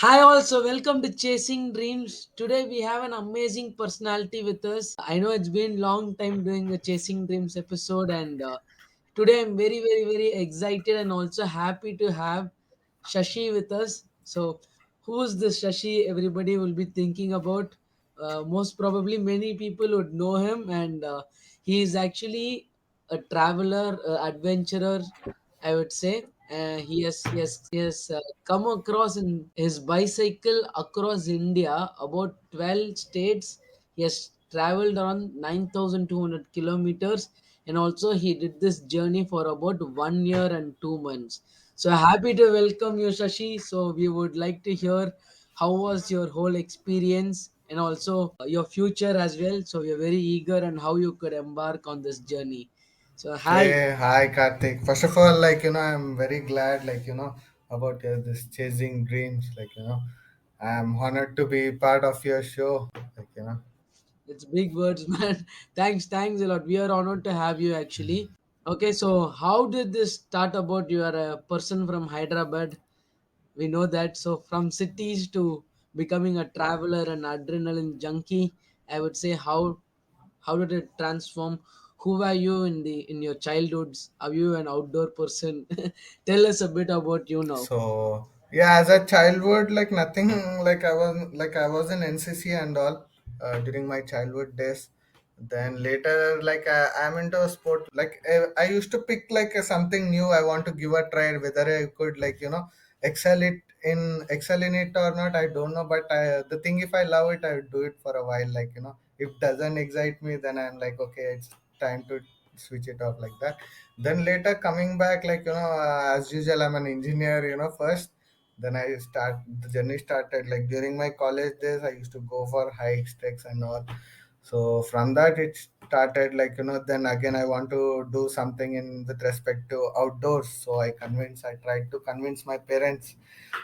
Hi, also welcome to Chasing Dreams. Today we have an amazing personality with us. I know it's been long time doing a Chasing Dreams episode, and today I'm very excited and also happy to have Shashi with us. So, who's this Shashi? Everybody will be thinking about. Most probably, many people would know him, and he is actually a traveler, adventurer, I would say. He has come across in his bicycle across India, about 12 states. He has traveled around 9,200 kilometers, and also he did this journey for about 1 year and 2 months. So happy to welcome you, Shashi. So we would like to hear how was your whole experience and also your future as well. So we are very eager and how you could embark on this journey. So hi. Hey, hi Karthik. First of all, I'm very glad, about this chasing dreams. I'm honored to be part of your show. It's big words, man. Thanks a lot. We are honored to have you actually. Okay, so how did this start about? You are a person from Hyderabad. We know that. So from cities to becoming a traveler and adrenaline junkie, I would say how did it transform? Who were you in your childhoods? Are you an outdoor person? Tell us a bit about you now. So yeah, as a childhood, like nothing, like I was in NCC and all during my childhood days. Then later, I'm into sport. I used to pick something new. I want to give a try. Whether I could excel in it or not, I don't know. But the thing, if I love it, I would do it for a while. If doesn't excite me, then I'm like, okay, it's time to switch it off like that. Then later coming back, as usual, I'm an engineer, first. Then the journey started like during my college days. I used to go for hikes, treks, and all. So from that it started, then again I want to do something in with respect to outdoors. So I tried to convince my parents.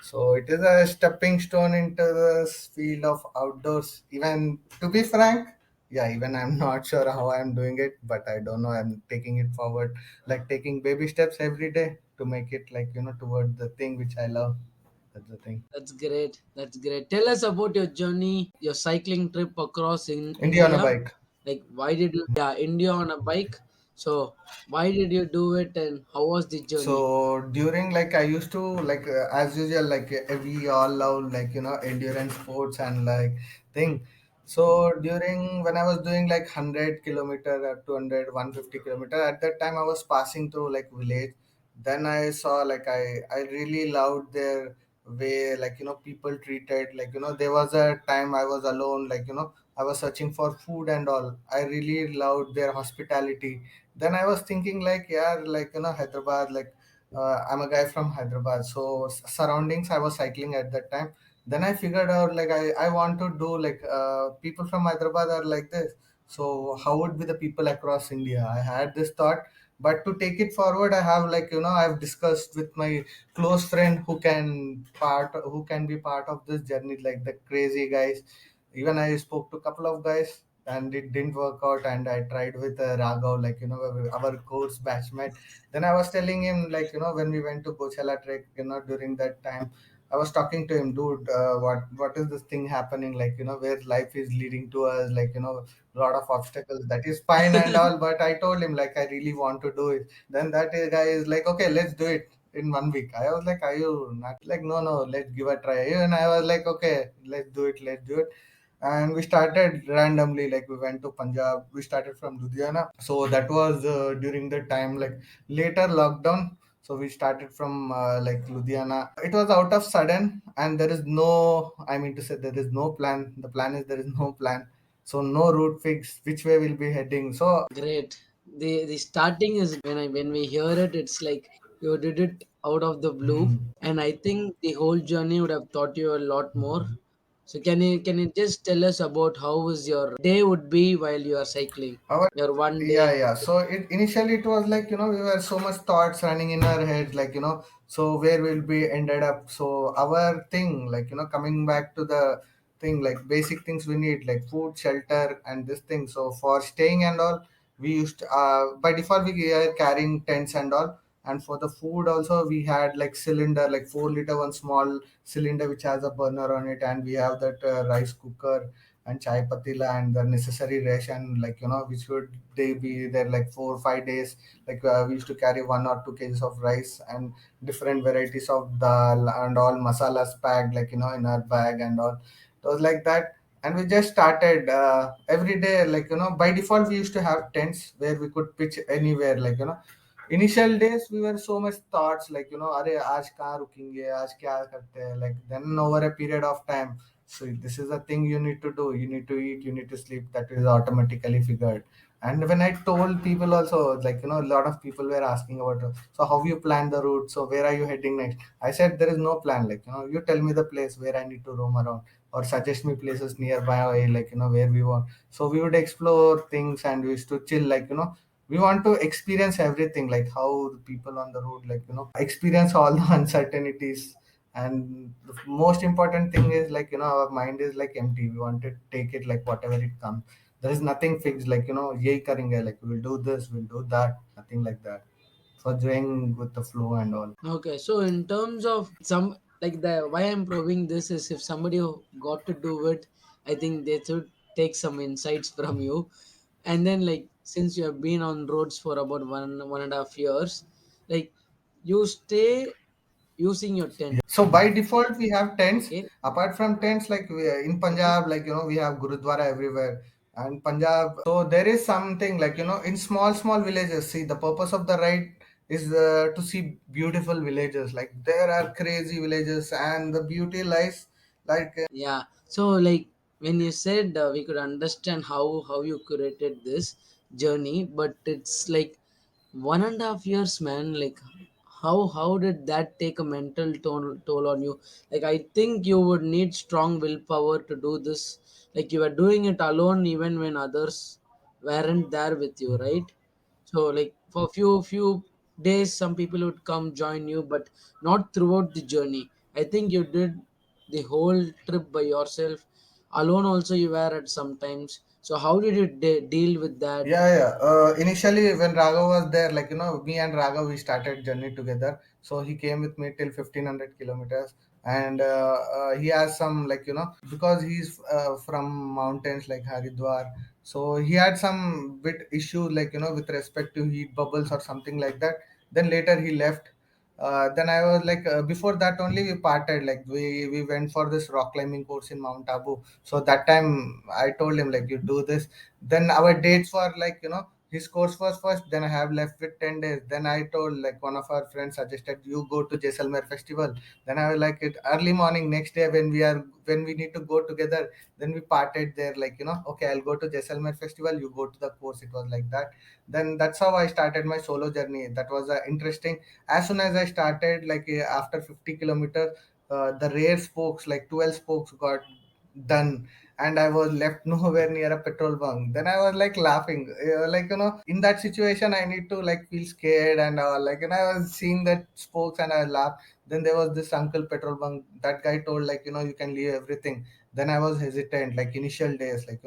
So it is a stepping stone into this field of outdoors. Even to be frank, yeah, even I'm not sure how I'm doing it, but I don't know, I'm taking it forward, like taking baby steps every day to make it, toward the thing which I love. That's the thing. That's great. That's great. Tell us about your journey, your cycling trip across in India on a India. bike. Like, why did you, yeah, India on a bike? So, why did you do it and how was the journey? So during, I used to, as usual, we all love, endurance sports and thing. So during when I was doing 100 kilometer or 200, 150 kilometer, at that time I was passing through village. Then I saw, I really loved their way, people treated, there was a time I was alone, I was searching for food and all. I really loved their hospitality. Then I was thinking, yeah, Hyderabad, I'm a guy from Hyderabad, so surroundings I was cycling at that time. Then I figured out, I want to do, people from Hyderabad are like this, so how would be the people across India? I had this thought, but to take it forward, I have, I've discussed with my close friend who can be part of this journey, like the crazy guys. Even I spoke to a couple of guys and it didn't work out, and I tried with Raghav, our course batchmate. Then I was telling him, when we went to Coachella trek, during that time, I was talking to him, dude, what is this thing happening? Where life is leading to us, a lot of obstacles. That is fine and all, but I told him, I really want to do it. Then guy is like, okay, let's do it in 1 week. I was like, are you not? Like, no, no, let's give a try. And I was like, okay, let's do it. And we started randomly, we went to Punjab. We started from Ludhiana, so that was during the time, later lockdown. So we started from Ludhiana. It was out of sudden, and there is no, I mean to say, there is no plan. The plan is there is no plan. So no route fix which way we'll be heading. So Great. The starting is when we hear it, it's like you did it out of the blue, and I think the whole journey would have taught you a lot more. So can you just tell us about how was your day would be while you are cycling? our Your one yeah, day. yeah. So initially it was we were so much thoughts running in our heads, so where will we ended up. So our thing, coming back to the thing, basic things we need, like food, shelter, and this thing. So for staying and all, we used by default we are carrying tents and all. And for the food also, we had like cylinder, like 4 liter one small cylinder which has a burner on it, and we have that rice cooker and chai patila and the necessary ration, like which would they be there like 4 or 5 days. Like we used to carry 1 or 2 kgs of rice and different varieties of dal and all masalas packed, like in our bag and all. It was like that. And we just started every day, like by default we used to have tents where we could pitch anywhere, like initial days we were so much thoughts, like अरे आज कहाँ रुकेंगे, आज क्या करते हैं, like then over a period of time, so this is the thing you need to do, you need to eat, you need to sleep, that is automatically figured. And when I told people also, like a lot of people were asking about, so how you plan the route, so where are you heading next? I said there is no plan, like you tell me the place where I need to roam around, or suggest me places nearby, like where we want. So we would explore things and we used to chill, like we want to experience everything, like how the people on the road, like experience all the uncertainties. And the most important thing is, like our mind is like empty, we want to take it like whatever it comes. There is nothing fixed, like yahi karenge, like we'll do this, we'll do that, nothing like that. So going with the flow and all. Okay, so in terms of some, like, the why I'm proving this is, if somebody who got to do it, I think they should take some insights from you. And then, like, since you have been on roads for about 1.5 years, like, you stay using your tent. So by default we have tents. Okay. Apart from tents, like in Okay. Punjab, like we have Gurudwara everywhere. And Punjab, so there is something, like in small small villages. See, the purpose of the ride is to see beautiful villages. Like there are crazy villages, and the beauty lies, like Yeah. So, like, when you said we could understand how you curated this journey, but it's like 1.5 years, man. Like, how did that take a mental toll on you? Like, I think you would need strong willpower to do this. Like, you were doing it alone even when others weren't there with you, right? So, like, for few days, some people would come join you, but not throughout the journey. I think you did the whole trip by yourself. Alone also you were at sometimes. So how did you deal with that? yeah, yeah. Initially, when Raghav was there, like me and Raghav, we started journey together. So he came with me till 1,500 kilometers, and he has some, like because he's from mountains like Haridwar. So he had some bit issue, like with respect to heat bubbles or something like that. Then later he left. Then I was like, before that only we parted, like we went for this rock climbing course in Mount Abu. So that time I told him, like, you do this. Then our dates were like, his course was first, then I have left with 10 days. Then I told, like, one of our friends suggested you go to Jaisalmer festival. Then I was like, it early morning next day when we need to go together. Then we parted there, like okay, I'll go to Jaisalmer festival, you go to the course. It was like that. Then that's how I started my solo journey. That was interesting. As soon as I started, like after 50 kilometers, the rear spokes, like 12 spokes, got done, and I was left nowhere near a petrol bunk. Then I was like laughing, like in that situation I need to like feel scared and like, and I was seeing that spokes and I laughed. Then there was this uncle petrol bunk. That guy told, like you can leave everything. Then I was hesitant, like initial days, like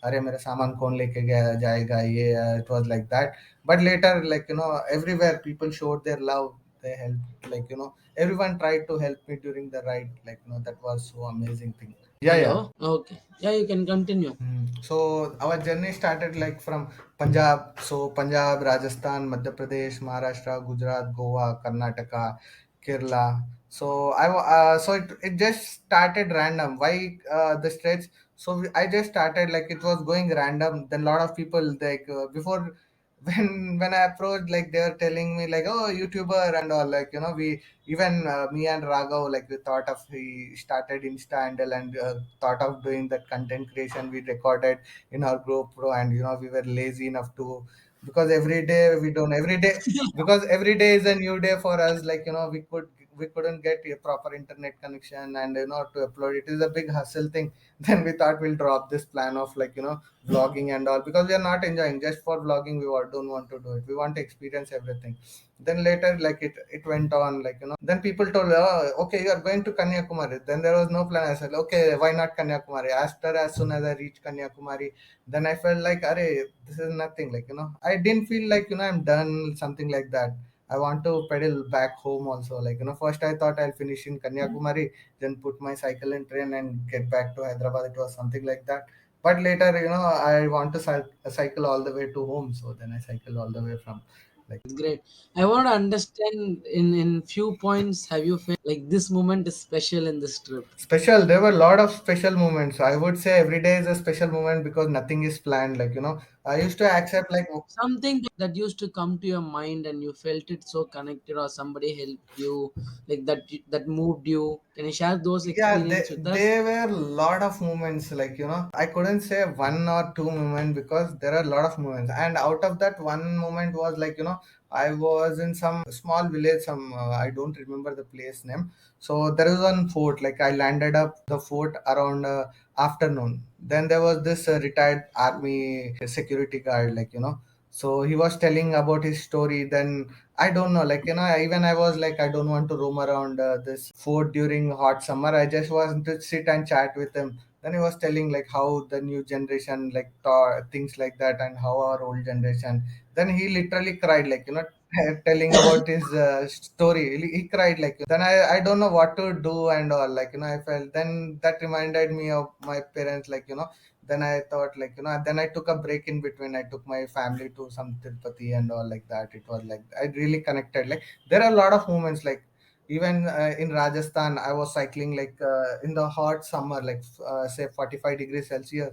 अरे मेरा सामान कौन लेके गया जाएगा ये, it was like that. But later, like everywhere people showed their love, they helped, like everyone tried to help me during the ride, like that was so amazing thing. Yeah, Hello. yeah. Okay, yeah, you can continue. So our journey started like from Punjab. So Punjab, Rajasthan, Madhya Pradesh, Maharashtra, Gujarat, Goa, Karnataka, Kerala. So it just started random. Why the stretch? So I just started, like it was going random. Then a lot of people, like before when I approached, like they were telling me like, oh, YouTuber and all, like we even me and Raghav, like we started Insta handle and thought of doing that content creation. We recorded in our GoPro, and we were lazy enough to, because every day we don't every day because every day is a new day for us. Like we couldn't get a proper internet connection, and to upload it is a big hustle thing. Then we thought we'll drop this plan of, like vlogging and all, because we are not enjoying just for vlogging. Don't want to do it, we want to experience everything. Then later, like it went on, like then people told, oh, okay, you are going to Kanyakumari. Then there was no plan. I said, okay, why not Kanyakumari? As soon as I reached Kanyakumari, then I felt like, Arey, this is nothing, like I didn't feel like I'm done, something like that. I want to pedal back home also. Like, first I thought I'll finish in Kanyakumari, then put my cycle in train and get back to Hyderabad. It was something like that. But later, I want to cycle all the way to home. So then I cycle all the way from like It's great. I want to understand in few points. Have you felt like this moment is special in this trip? special. There were a lot of special moments. I would say every day is a special moment because nothing is planned. Like, I used to accept like, Something that used to come to your mind and you felt it so connected, or somebody helped you, like that moved you. Can you share those yeah, experience with us? there were a lot of moments. Like, I couldn't say one or two moments because there are a lot of moments. And out of that, one moment was like, I was in some small village. I don't remember the place name. So there is one fort. Like, I landed up the fort around afternoon. Then there was this retired army security guard. Like, so he was telling about his story. Then I don't know, like, even I was like, I don't want to roam around this fort during hot summer. I just want to sit and chat with him. Then he was telling like how the new generation like things like that, and how our old generation. Then he literally cried, like, telling about his story. He cried, like, then I don't know what to do and all. Like, I felt then that reminded me of my parents. Like, then I thought, like, then I took a break in between. I took my family to some Tirupati and all like that. It was like I really connected. Like, there are a lot of moments. Like, even in Rajasthan, I was cycling like in the hot summer, like say 45 degrees Celsius.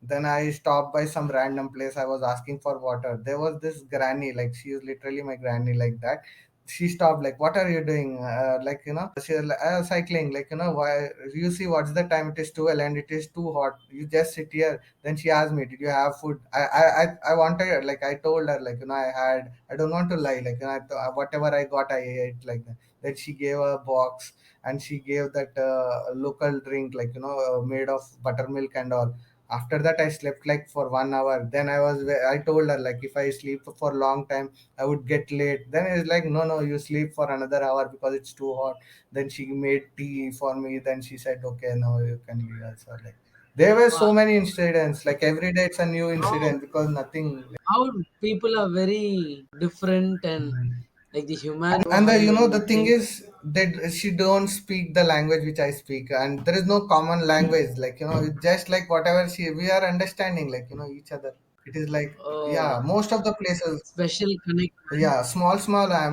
Then I stopped by some random place. I was asking for water. There was this granny, like she is literally my granny, like that. She stopped, like, what are you doing? Like, she was like, cycling. Like, why? You see, what's the time? It is 12 and it is too hot. You just sit here. Then she asked me, did you have food? I wanted, like, I told her, like, I don't want to lie. Like, whatever I got, I ate, like that. Then she gave a box, and she gave that local drink, like, made of buttermilk and all. After that, I slept like for 1 hour. Then I told her, like, if I sleep for a long time, I would get late. Then it's like, no, no, you sleep for another hour because it's too hot. Then she made tea for me. Then she said, okay, now you can leave us. So, like, there were Wow. so many incidents. Like, every day it's a new how incident because nothing. how people are very different, and like the human know And how the you thing think. is that she don't speak the language which I speak, and there is no common language. Like, it's just like whatever we are understanding, like, each other. It is like, Oh, yeah, most of the places. special connect, man. Yeah, small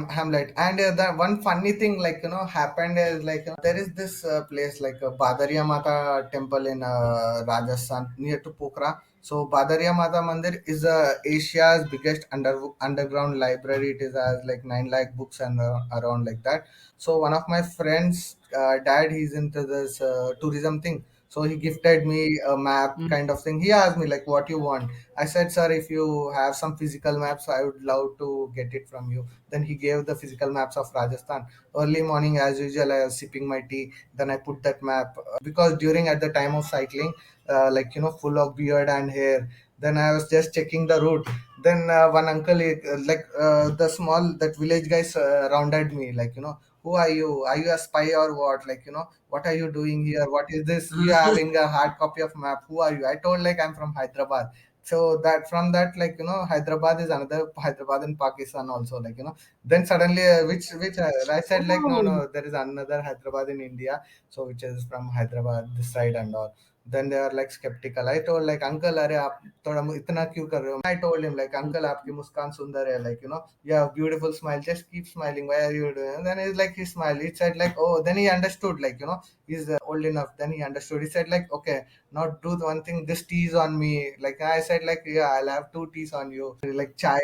hamlet. And the one funny thing, like, happened is like, there is this place like Badaria Mata temple in Rajasthan near to Pokhara. So Badaria Mata Mandir is Asia's biggest underground library. It is as like 9 lakh books and around like that. So one of my friends dad, he's into this tourism thing. So he gifted me a map Mm. kind of thing. He asked me like, what you want. I said, sir, if you have some physical maps, I would love to get it from you. Then he gave the physical maps of Rajasthan. Early morning, as usual, I was sipping my tea. Then I put that map because during at the time of cycling, like, full of beard and hair. Then I was just checking the route. Then one uncle, the small that village guys rounded me, like, who are you? Are you a spy or what? Like, what are you doing here? What is this? You having a hard copy of map? Who are you? I told, like, I'm from Hyderabad. So that from that, like, Hyderabad is another Hyderabad in Pakistan also, like, then suddenly which I said, like, no, Oh, no, there is another Hyderabad in India, so which is from Hyderabad this side and all. Then they are like skeptical. I told, like, uncle, अरे आप थोड़ा इतना क्यों कर रहे हो? I told him, like, uncle, आपकी मुस्कान सुंदर है, like, you have beautiful smile, just keep smiling, why are you doing? And then he's like, he smiled, he said, like, oh, then he understood, like, he's old enough. Then he understood, he said, like, okay, now do the one thing, this tea is on me. Like, I said, like, yeah, I'll have two teas on you, like chai.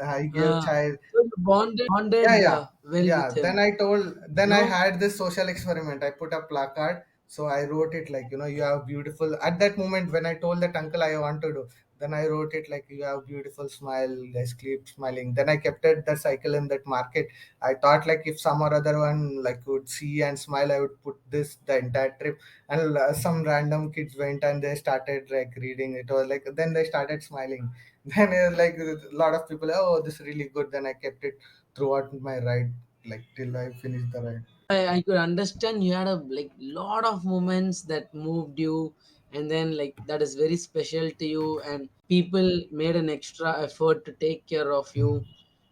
I gave chai. so you Yeah, bonded yeah, well with yeah. Then him, I no? had this social experiment. I put a placard, so I wrote it like, you have beautiful. At that moment, when I told that uncle I want to do, then I wrote it like, you have beautiful smile. Guys, keep smiling. Then I kept it the cycle in that market. I thought, like, if some or other one like would see and smile, I would put this the entire trip. And some random kids went and they started like reading. It was like, then they started smiling. Then like a lot of people, oh, this is really good. Then I kept it throughout my ride, like till I finished the ride. I could understand you had a like lot of moments that moved you, and then like that is very special to you, and people made an extra effort to take care of you.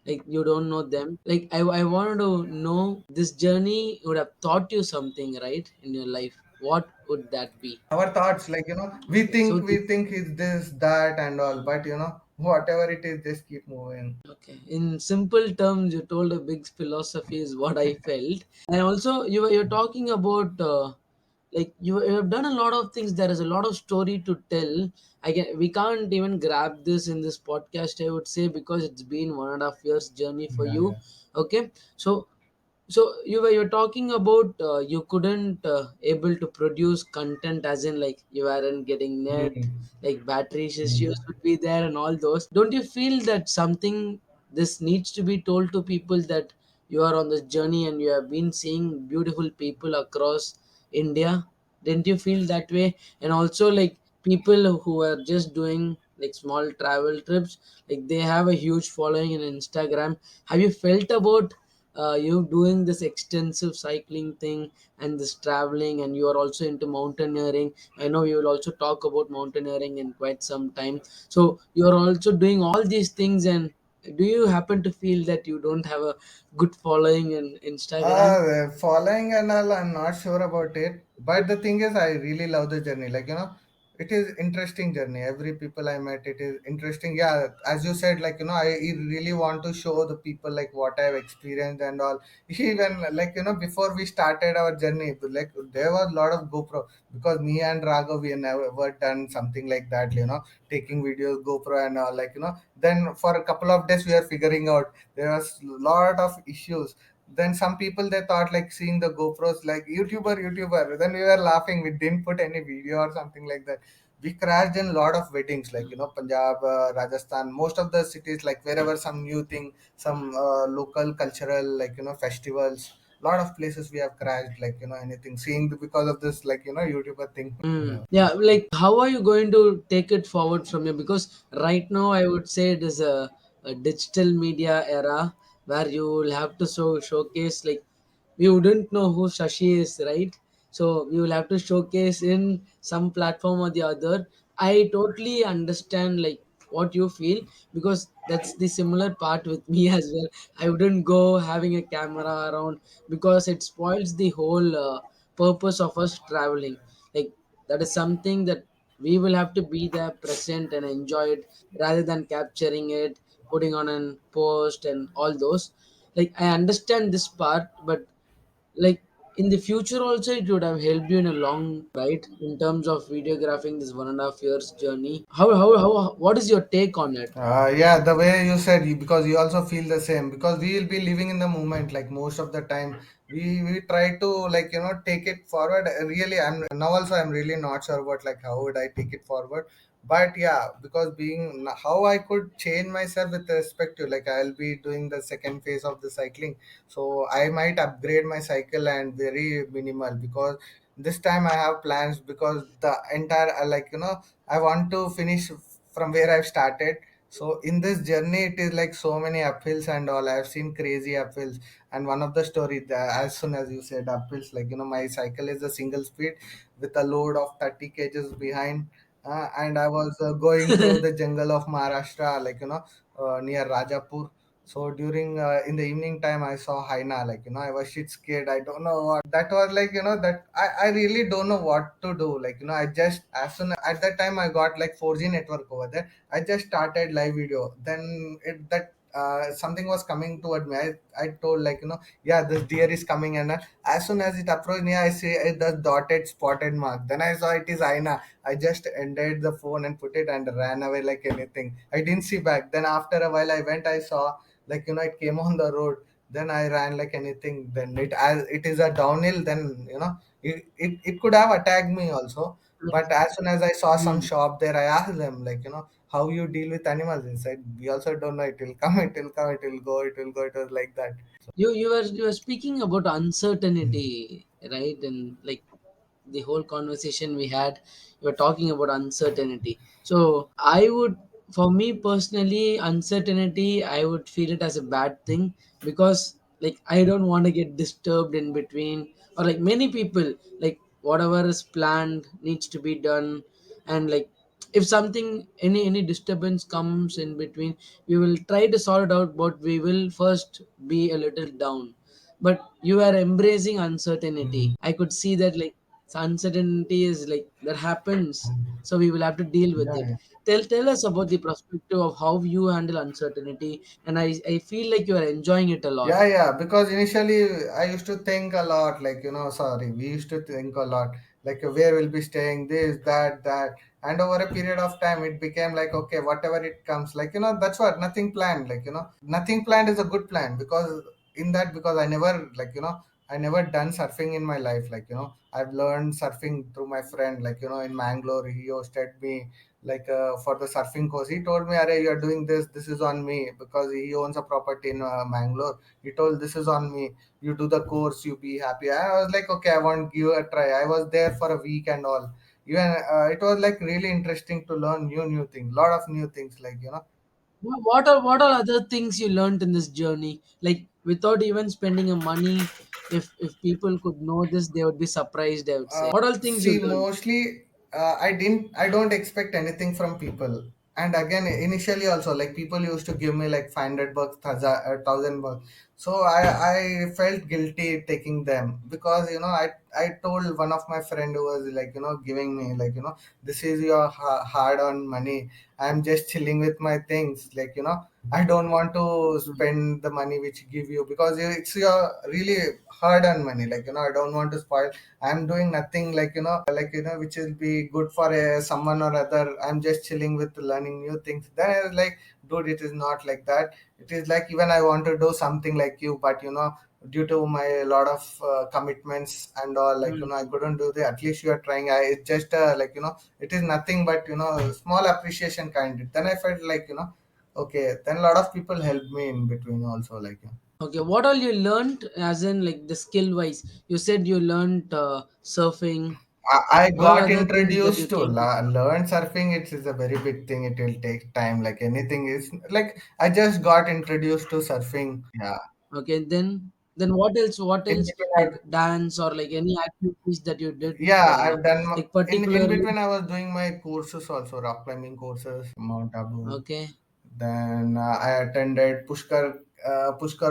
like you don't know them. Like I wanted to know, this journey would have taught you something, right, in your life. What would that be? Our thoughts, like we Okay, so think it's this, that, and all, but whatever it is, just keep moving. okay, in simple terms, you told a big philosophy is what I felt. And also, you're talking about like you have done a lot of things. There is a lot of story to tell. We can't even grab this in this podcast, I would say, because it's been 1.5 years journey for Yeah, you. yeah. Okay, so you're talking about you couldn't able to produce content, as in like you weren't getting net, Hmm. like battery Hmm. issues would be there and all those. Don't you feel that something, this needs to be told to people, that you are on this journey and you have been seeing beautiful people across India? Didn't you feel that way? And also, like, people who are just doing like small travel trips, like they have a huge following in Instagram. Have you felt about you doing this extensive cycling thing and this traveling, and you are also into mountaineering? I know you will also talk about mountaineering in quite some time. So you are also doing all these things, and do you happen to feel that you don't have a good following in Instagram? Following and all, I'm not sure about it. But the thing is, I really love the journey. Like, it is interesting journey. Every people I met, it is interesting. Yeah, as you said, like, I really want to show the people like what I've experienced and all. Even like, before we started our journey, like there was a lot of GoPro, because me and Raghav, we never done something like that, taking videos, GoPro and all. Like, then for a couple of days, we are figuring out there was lot of issues. Then some people, they thought like seeing the GoPros like YouTuber. Then we were laughing. We didn't put any video or something like that. We crashed in a lot of weddings, like Punjab, Rajasthan, most of the cities, like wherever some new thing, some local cultural, like festivals. Lot of places we have crashed, like anything, seeing because of this, like YouTuber thing. Mm. Yeah, like how are you going to take it forward from here? Because right now, I would say it is a digital media era where you will have to showcase, like, we wouldn't know who Shashi is, right? So we will have to showcase in some platform or the other. I totally understand like what you feel, because that's the similar part with me as well. I wouldn't go having a camera around, because it spoils the whole purpose of us traveling. Like, that is something that we will have to be there present and enjoy it, rather than capturing it, putting on an post and all those. Like, I understand this part, but like in the future also, it would have helped you in a long term, right, in terms of videographing this 1.5 years journey. How what is your take on it? Yeah, the way you said, because you also feel the same, because we will be living in the moment, like most of the time. We try to, like take it forward. Really, I'm now also, I'm really not sure about like how would I take it forward. But yeah, because being how I could change myself with respect to, like, I'll be doing the second phase of the cycling, so I might upgrade my cycle and very minimal, because this time I have plans, because the entire like I want to finish from where I've started. So in this journey, it is like so many uphills and all. I've seen crazy uphills, and one of the story, as soon as you said uphills, like my cycle is a single speed with a load of 30 kgs behind, and I was going through the jungle of Maharashtra, like near Rajapur. So during in the evening time, I saw hyena. Like I was shit scared. I don't know what that was like. That I really don't know what to do. Like I just, as soon at that time, I got like 4G network over there. I just started live video. Then that something was coming toward me. I told, like yeah, this deer is coming, and as soon as it approached me, I see the dotted spotted mark. Then I saw it is hyena. I just ended the phone and put it and ran away like anything. I didn't see back. Then after a while, I went. I saw, like it came on the road. Then I ran like anything. Then as it is a downhill, then it could have attacked me also. But as soon as I saw some Hmm. shop there, I asked them, like how you deal with animals. They said, we also don't know, it will come, it will come, it will go, it will go. It was like that. You were speaking about uncertainty, right? And like the whole conversation we had, you were talking about uncertainty. So I would, for me personally, uncertainty, I would feel it as a bad thing, because like I don't want to get disturbed in between, or like many people, like whatever is planned needs to be done, and like if something, any disturbance comes in between, we will try to sort it out, but we will first be a little down. But you are embracing uncertainty. Mhm. I could see that, like, uncertainty is like that happens, so we will have to deal with Yeah, it. yeah. Tell us about the perspective of how you handle uncertainty, and I feel like you are enjoying it a lot. Yeah, yeah, because initially I used to think a lot, like, sorry, we used to think a lot, like, where we'll be staying, this, that. And over a period of time, it became like, okay, whatever it comes, like, that's what, nothing planned, like, nothing planned is a good plan because in that, because I never, like, I never done surfing in my life, like, I've learned surfing through my friend, like, in Mangalore, he hosted me like for the surfing course. He told me, "Arey, you're doing this is on me," because he owns a property in Mangalore. He told, "This is on me. You do the course, you be happy." I was like, "Okay, I want to give a try." I was there for a week and all. Even it was like really interesting to learn new things, lot of new things, like, What are other things you learned in this journey, like without even spending a money? If people could know this, they would be surprised, I would say. What all things you See, learned? mostly I don't expect anything from people. And again, initially also, like, people used to give me like 500 bucks, 1,000 bucks. So I felt guilty taking them because, I told one of my friend who was like, giving me, like, this is your hard earned money. I'm just chilling with my things, like, I don't want to Mm. spend the money which give you because it's your really hard earned money. Like, I don't want to spoil. I'm doing nothing, like, which will be good for someone or other. I'm just chilling with learning new things. Then I was like, dude, it is not like that. It is like, even I want to do something like you, but, due to my lot of commitments and all, like, I Mm. couldn't do that. At least you are trying. It's just like, it is nothing but, small appreciation kind. Then I felt like, okay. Then a lot of people helped me in between also, like, Okay, what all you learned, as in like the skill wise? You said you learned surfing. I What all got other things that you introduced to came to? learn surfing. It is a very big thing. It will take time. Like anything is like I just got introduced to surfing. Yeah. Okay, then what else? What In else? between, Like dance or like any activities that you did, yeah, I've done like in particularly? between. I was doing my courses also, rock climbing courses, Mount Abu. Okay. Then I attended Pushkar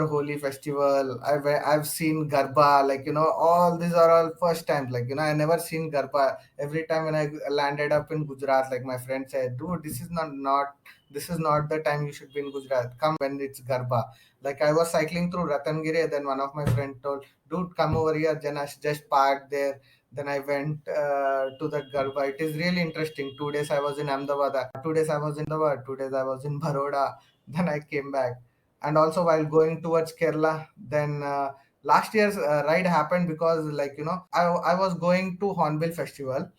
Holi Festival. I've seen Garba, like, all these are all first times. Like, I never seen Garba. Every time when I landed up in Gujarat, like, my friend said, "Dude, this is not the time you should be in Gujarat. Come when it's Garba." Like, I was cycling through Ratangiri, then one of my friend told, "Dude, come over here." Then I just parked there. Then I went to the Garba. It is really interesting. 2 days I was in Ahmedabad. 2 days I was in Ahmedabad. 2 days I was in Baroda. Then I came back. And also while going towards Kerala, then last year's ride happened because, like, I was going to Hornbill Festival.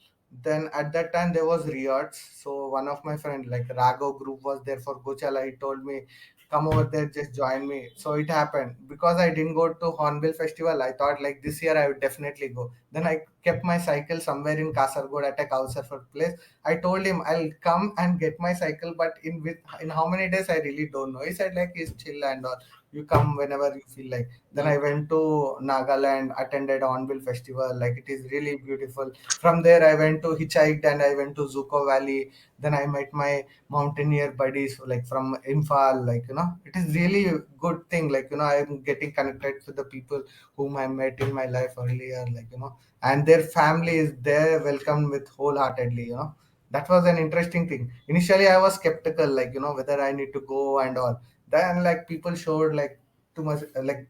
Then at that time there was riots. So one of my friend, like Raghav group, was there for Gochala. He told me, "Come over there, just join me." So it happened because I didn't go to Hornbill Festival. I thought like this year I would definitely go. Then I kept my cycle somewhere in Kasargod at a couchsurfer place. I told him I'll come and get my cycle, but in how many days I really don't know. He said like he's chill and all. You come whenever you feel like. Then I Okay. went to Nagaland, attended Hornbill Festival. Like it is really beautiful. From there I went to hitchhiked and I went to Zuko Valley. Then I met my mountaineer buddies like from Imphal. Like it is really a good thing. Like I'm getting connected with the people whom I met in my life earlier. Like and their family is there welcomed with wholeheartedly. That was an interesting thing. Initially I was skeptical, like whether I need to go and all. Then like people showed like too much, like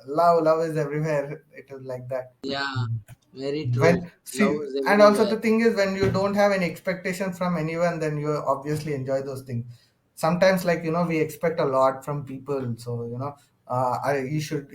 love is everywhere. It was like that. Yeah, very true. When Love see, is and also everywhere. the thing is, when you don't have any expectation from anyone, then you obviously enjoy those things. Sometimes, like we expect a lot from people, so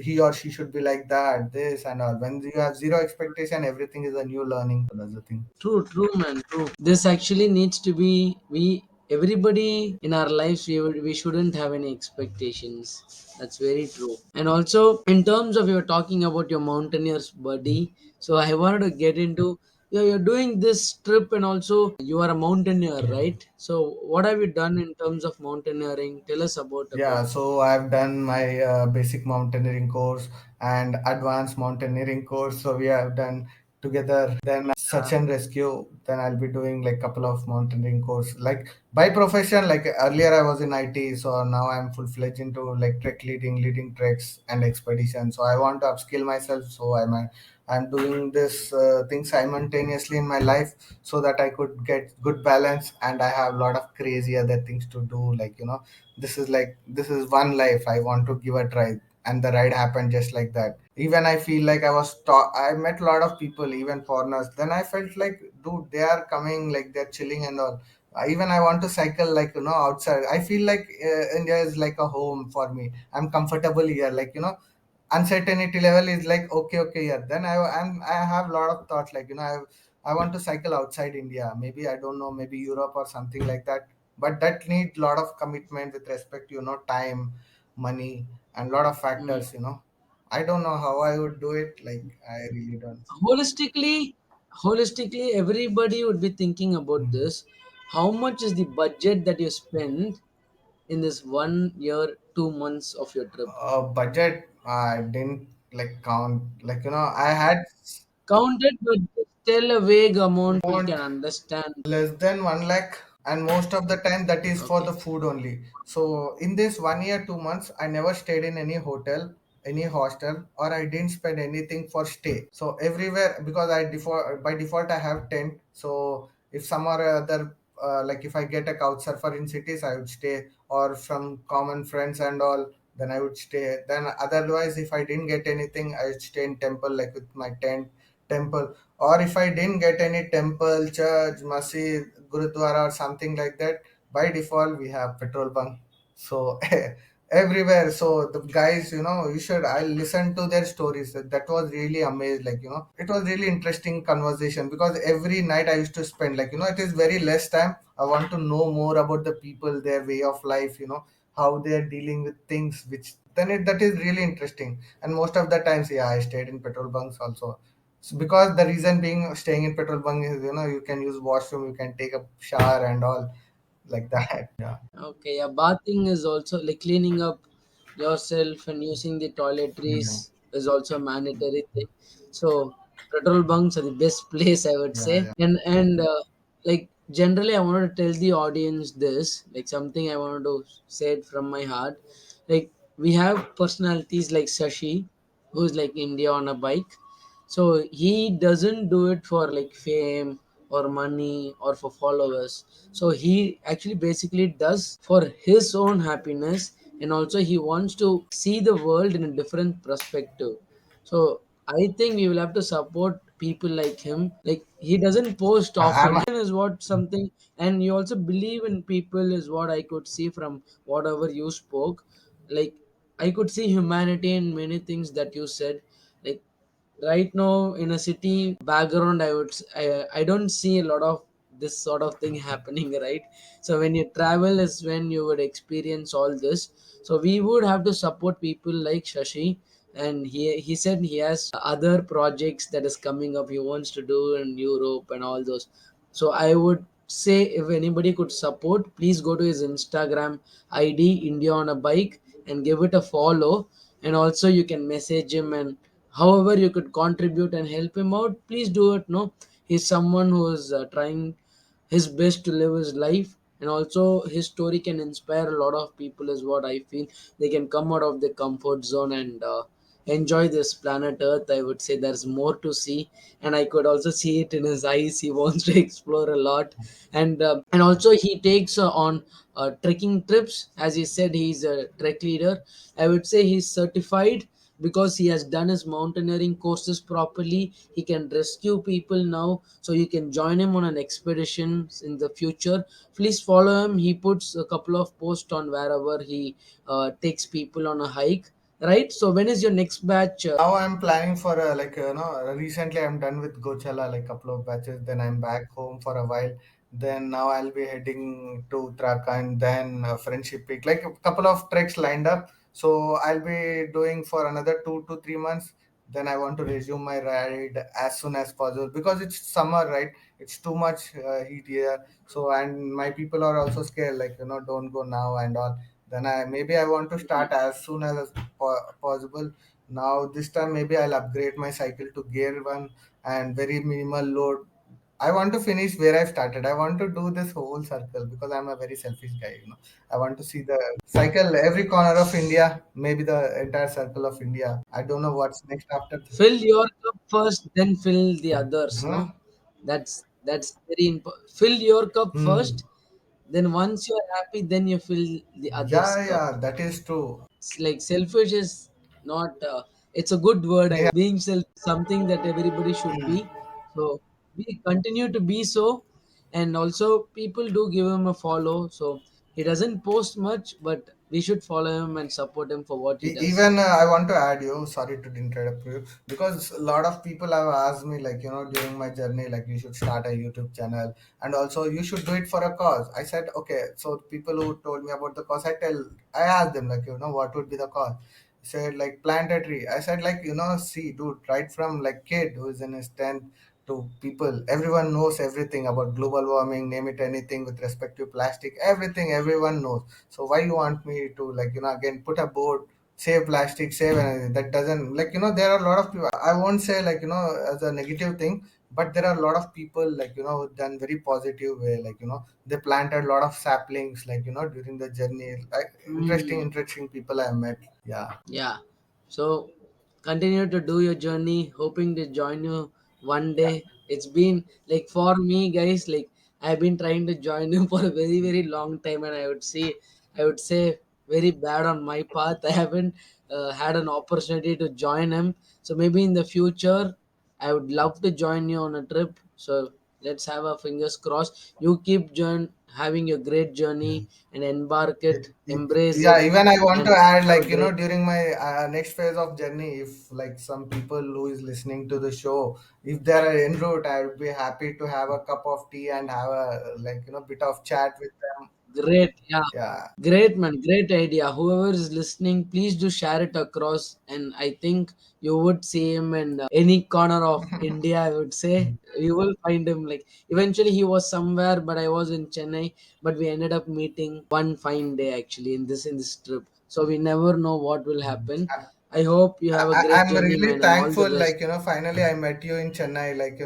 he or she should be like that, this and all. When you have zero expectation, everything is a new learning. So that's the thing. True, true, man, true. This actually needs to be, we everybody in our lives, we shouldn't have any expectations. That's very true. And also, in terms of, you were talking about your mountaineers buddy, so I wanted to get into, you're doing this trip, and also you are a mountaineer, right? So what have you done in terms of mountaineering? Tell us about Yeah, it. so I've done my basic mountaineering course and advanced mountaineering course. So we have done together. Then search and rescue. Then I'll be doing like couple of mountaineering course. Like by profession, like earlier I was in IT, so now I'm full fledged into like trek leading, leading treks and expedition. So I want to upskill myself. So I'm doing this thing simultaneously in my life so that I could get good balance, and I have a lot of crazy other things to do. This is one life I want to give a try, and the ride happened just like that. Even I feel like I met a lot of people, even foreigners. Then I felt like, dude, they are coming, like they're chilling and all. Even I want to cycle, like, outside. I feel like India is like a home for me. I'm comfortable here, like, uncertainty level is like, okay, yeah. Then I have a lot of thoughts, like, I want to cycle outside India, maybe, I don't know, maybe Europe or something like that. But that need a lot of commitment with respect to, time, money, and lot of Mm. factors. I don't know how I would do it, like, I really don't. Holistically, everybody would be thinking about Mhm. this. How much is the budget that you spend in this 1 year, 2 months of your trip? Budget, I didn't like count, like, I had Count it, but just tell a vague amount we want can understand. less than 1 lakh, and most of the time that is for Okay. the food only. So in this 1 year 2 months, I never stayed in any hotel, any hostel, or I didn't spend anything for stay. So everywhere, because I default by default I have tent. So if some or other, like if I get a couch surfer in cities, I would stay, or from common friends and all, then I would stay. Then otherwise, if I didn't get anything, I would stay in temple, like with my tent, temple. Or if I didn't get any temple, church, masjid, gurudwara or something like that, by default we have petrol bunk. So everywhere. So the guys, you should, I listen to their stories. That was really amazed. Like, it was really interesting conversation, because every night I used to spend, like, it is very less time. I want to know more about the people, their way of life, how they are dealing with things, which then that is really interesting. And most of the times, yeah, I stayed in petrol bunks also. So because the reason being staying in petrol bunk is, you can use washroom, you can take a shower and all, like that. Yeah. Okay, yeah, bathing is also like cleaning up yourself and using the Yeah. toiletries is also a mandatory thing. So petrol bunks are the best place, I would Yeah. say. Yeah. And like generally, I wanted to tell the audience this, like something I wanted to say it from my heart. Like we have personalities like Shashi, who's like India on a bike. So he doesn't do it for like fame or money or for followers. So he actually basically does for his own happiness, and also he wants to see the world in a different perspective. So I think we will have to support people like him. Like he doesn't post I'm often is what something, and you also believe in people is what I could see from whatever you spoke. Like I could see humanity in many things that you said. Like right now in a city background, I don't see a lot of this sort of thing happening, right? So when you travel is when you would experience all this. So we would have to support people like Shashi, and he said he has other projects that is coming up he wants to do in Europe and all those. So I would say if anybody could support, please go to his Instagram ID, India on a bike, and give it a follow. And also you can message him, and however you could contribute and help him out, please do it. No, he's someone who is trying his best to live his life, and also his story can inspire a lot of people is what I feel. They can come out of their comfort zone and enjoy this planet earth. I would say there's more to see, and I could also see it in his eyes. He wants to explore a lot. And also he takes on trekking trips. As he said, he's a trek leader. I would say he's certified because he has done his mountaineering courses properly. He can rescue people now, so you can join him on an expedition in the future. Please follow him. He puts a couple of posts on wherever he takes people on a hike, right? So when is your next batch? Now I'm planning for like, recently I'm done with Gochala, like couple of batches. Then I'm back home for a while. Then now I'll be heading to Uttarakhand, then Friendship Peak, like a couple of treks lined up. So I'll be doing for another 2 to 3 months. Then I want to resume my ride as soon as possible, because it's summer, right? It's too much heat here. So, and my people are also scared, like, don't go now and all. Then I want to start as soon as possible. Now this time maybe I'll upgrade my cycle to gear one and very minimal load. I want to finish where I started. I want to do this whole circle because I'm a very selfish guy. I want to see the cycle every corner of India, maybe the entire circle of India. I don't know what's next after this. Fill your cup first, then fill the others. Huh? No, that's very important. Fill your cup Hmm. first, then once you're happy, then you fill the others' Yeah, cup. yeah, that is true. It's like selfish is not. It's a good word. We have, Being self something that everybody should be. So we continue to be so, and also people do give him a follow. So he doesn't post much, but we should follow him and support him for what he does. Even I want to add you, sorry to interrupt you, because a lot of people have asked me, like, during my journey, like, you should start a YouTube channel, and also you should do it for a cause. I said, okay. So people who told me about the cause, I asked them, like, what would be the cause. He said, like, plant a tree. I said, like, see, dude, right from like kid who is in his 10th to people, everyone knows everything about global warming, name it anything with respect to plastic, everything everyone knows. So why you want me to, like, again put a board, save plastic, save energy? That doesn't, like, there are a lot of people. I won't say, like, as a negative thing, but there are a lot of people, like, who done very positive way, like, they planted a lot of saplings, like, during the journey. Like, Hmm. interesting people I met. Yeah. Yeah. So continue to do your journey, hoping to join you one Yeah. day. It's been like for me, guys, like I've been trying to join you for a very, very long time, and I would say very bad on my path. I haven't had an opportunity to join him. So maybe in the future, I would love to join you on a trip. So let's have our fingers crossed. You keep having a great journey and embark it, embrace Yeah, it, even I want to and add, have a like, great. during my next phase of journey, if like some people who is listening to the show, if they are en route, I would be happy to have a cup of tea and have a, like, bit of chat with them. Great, yeah, Yeah. great man, great idea. Whoever is listening, please do share it across. And I think you would see him in any corner of India. I would say you will find him. Like eventually, he was somewhere, but I was in Chennai. But we ended up meeting one fine day actually in this trip. So we never know what will happen. I hope you have a great I'm journey, really man, and all the thankful, best. like, finally I met you in Chennai. Like,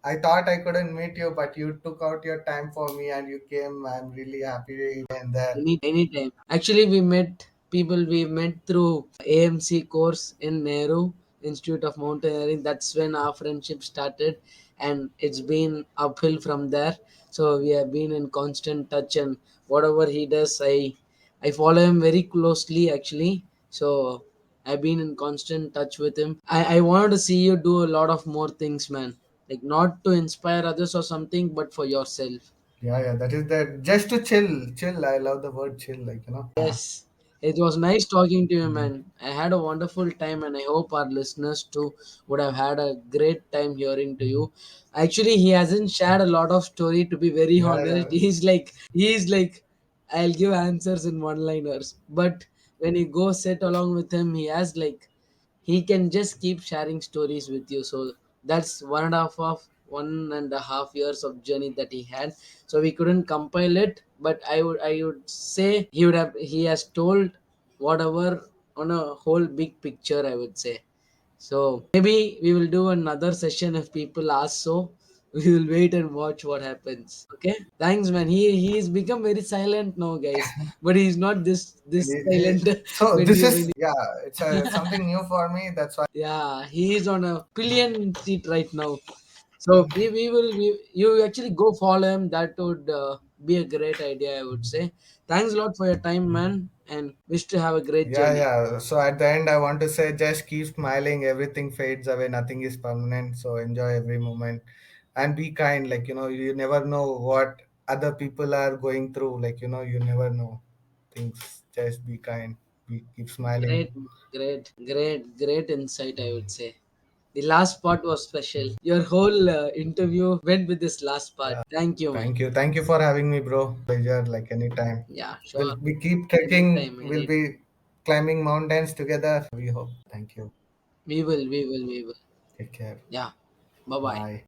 I thought I couldn't meet you, but you took out your time for me and you came. I'm really happy you went there. Anytime. Actually, we met people we met through AMC course in Nehru Institute of Mountaineering. That's when our friendship started, and it's been uphill from there. So we have been in constant touch, and whatever he does, I follow him very closely actually. So I've been in constant touch with him. I wanted to see you do a lot of more things, man. Like not to inspire others or something, but for yourself. Yeah, yeah, that is that. Just to chill. I love the word chill, like, Yeah. Yes, it was nice talking to you, man. I had a wonderful time, and I hope our listeners too would have had a great time hearing to you. Actually, he hasn't shared a lot of story. To be very Yeah, honest, yeah. he's like, I'll give answers in one-liners. But when you go sit along with him, he has like he can just keep sharing stories with you. So that's 1.5 years of journey that he had. So we couldn't compile it, but I would say he has told whatever on a whole big picture, I would say. So maybe we will do another session if people ask so. We will wait and watch what happens. Okay. Thanks, man. He's become very silent now, guys. But he's not this silent So when this you is, when yeah, it's something new for me. That's why. yeah, he is on a pillion seat right now. So you actually go follow him. That would be a great idea, I would say. Thanks a lot for your time, man, and wish to have a great Yeah, journey. yeah. So at the end, I want to say, just keep smiling. Everything fades away. Nothing is permanent. So enjoy every moment and be kind. Like, you never know what other people are going through. Like, you never know things. Just be kind. Keep smiling. Great, great insight, I would say. The last part was special. Your whole interview went with this last part. Yeah. Thank you, man. Thank you. Thank you for having me, bro. Pleasure. Like, anytime. Yeah, sure. We'll we keep trekking. Anytime, We'll anytime. be climbing mountains together. We hope. Thank you. We will. Take care. Yeah. Bye bye. Bye.